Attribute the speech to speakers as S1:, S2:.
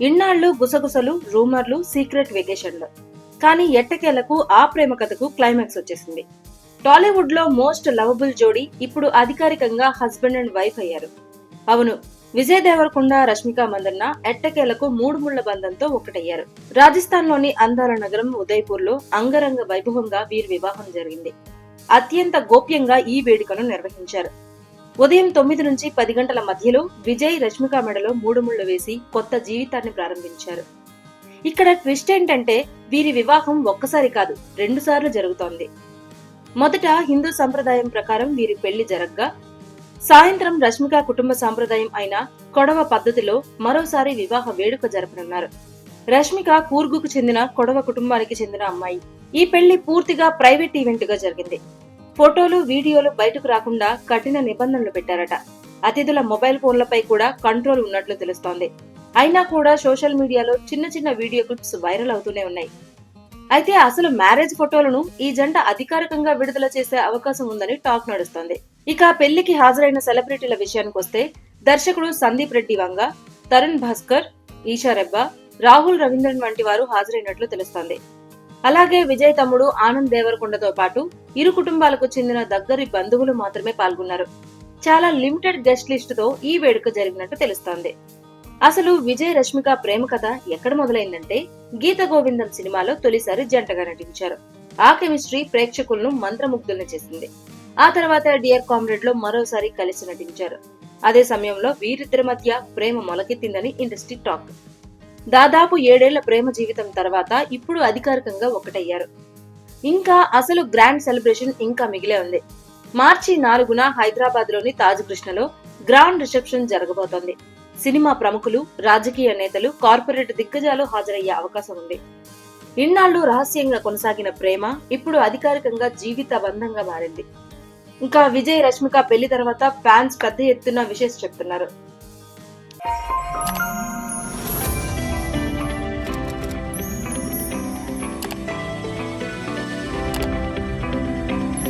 S1: ఇన్నాళ్లు గుసగుసలు, రూమర్లు, సీక్రెట్ వెకేషన్లు. కానీ ఎట్టకేలకు ఆ ప్రేమ కథకు క్లైమాక్స్ వచ్చేసింది. టాలీవుడ్ లో మోస్ట్ లవబుల్ జోడీ ఇప్పుడు అధికారికంగా హస్బెండ్ అండ్ వైఫ్ అయ్యారు. అవును, విజయ్ దేవరకొండ, రష్మిక మందన్న ఎట్టకేలకు మూడు ముళ్ల బంధంతో ఒకటయ్యారు. రాజస్థాన్ లోని అందాల నగరం ఉదయ్పూర్ లో అంగరంగ వైభవంగా వీరి వివాహం జరిగింది. అత్యంత గోప్యంగా ఈ వేడుకను నిర్వహించారు. ఉదయం 9 నుంచి 10 గంటల మధ్యలో విజయ్, రష్మిక మెడలో మూడు ముళ్లు వేసి కొత్త జీవితాన్ని ప్రారంభించారు. ఇక్కడ ట్విస్ట్ ఏంటంటే వీరి వివాహం ఒక్కసారి కాదు, 2 సార్లు జరుగుతోంది. మొదట హిందూ సంప్రదాయం ప్రకారం వీరి పెళ్లి జరగ్గా, సాయంత్రం రష్మిక కుటుంబ సంప్రదాయం అయిన కొడవ పద్ధతిలో మరోసారి వివాహ వేడుక జరపనున్నారు. రష్మిక కూర్గుకు చెందిన కొడవ కుటుంబానికి చెందిన అమ్మాయి. ఈ పెళ్లి పూర్తిగా ప్రైవేట్ ఈవెంట్ గా జరిగింది. ఫోటోలు, వీడియోలు బయటకు రాకుండా కఠిన నిబంధనలు పెట్టారట. అతిథుల మొబైల్ ఫోన్లపై కూడా కంట్రోల్ ఉన్నట్లు తెలుస్తోంది. అయినా కూడా సోషల్ మీడియాలో చిన్న చిన్న వీడియో క్లిప్స్ వైరల్ అవుతూనే ఉన్నాయి. అయితే అసలు మ్యారేజ్ ఫోటోలను ఈ జంట అధికారికంగా విడుదల చేసే అవకాశం ఉందని టాక్ నడుస్తోంది. ఇక పెళ్లికి హాజరైన సెలబ్రిటీల విషయానికి వస్తే దర్శకుడు సందీప్ రెడ్డి వంగ, తరుణ్ భాస్కర్, ఈషా రెబ్బా, రాహుల్ రవీంద్రన్ వంటి వారు హాజరైనట్లు తెలుస్తోంది. అలాగే విజయ్ తమ్ముడు ఆనంద్ దేవరకొండతో పాటు ఇరు కుటుంబాలకు చెందిన దగ్గరి బంధువులు మాత్రమే పాల్గొన్నారు. చాలా లిమిటెడ్ గెస్ట్ లిస్ట్ తో ఈ వేడుక జరిగినట్టు తెలుస్తోంది. అసలు విజయ్, రష్మిక ప్రేమ కథ ఎక్కడ మొదలైందంటే గీత గోవిందం సినిమాలో తొలిసారి జంటగా నటించారు. ఆ కెమిస్ట్రీ ప్రేక్షకులను మంత్రముగ్ధుల్ని చేసింది. ఆ తర్వాత డియర్ కామ్రేడ్ లో మరోసారి కలిసి నటించారు. అదే సమయంలో వీరిద్దరి మధ్య ప్రేమ మొలకెత్తిందని ఇండస్ట్రీ టాక్. దాదాపు 7 ఏళ్ల ప్రేమ జీవితం తర్వాత ఇప్పుడు అధికారికంగా ఒకటయ్యారు. ఇంకా అసలు గ్రాండ్ సెలబ్రేషన్ ఇంకా మిగిలే ఉంది. మార్చి 4న హైదరాబాద్ లోని తాజ్ కృష్ణలో గ్రాండ్ రిసెప్షన్ జరగబోతోంది. సినిమా ప్రముఖులు, రాజకీయ నేతలు, కార్పొరేట్ దిగ్గజాలు హాజరయ్యే అవకాశం ఉంది. ఇన్నాళ్లు రహస్యంగా కొనసాగిన ప్రేమ ఇప్పుడు అధికారికంగా జీవిత బంధంగా మారింది. ఇంకా విజయ్, రష్మిక పెళ్లి తర్వాత ఫ్యాన్స్ పెద్ద ఎత్తున విషెస్ చెప్తున్నారు.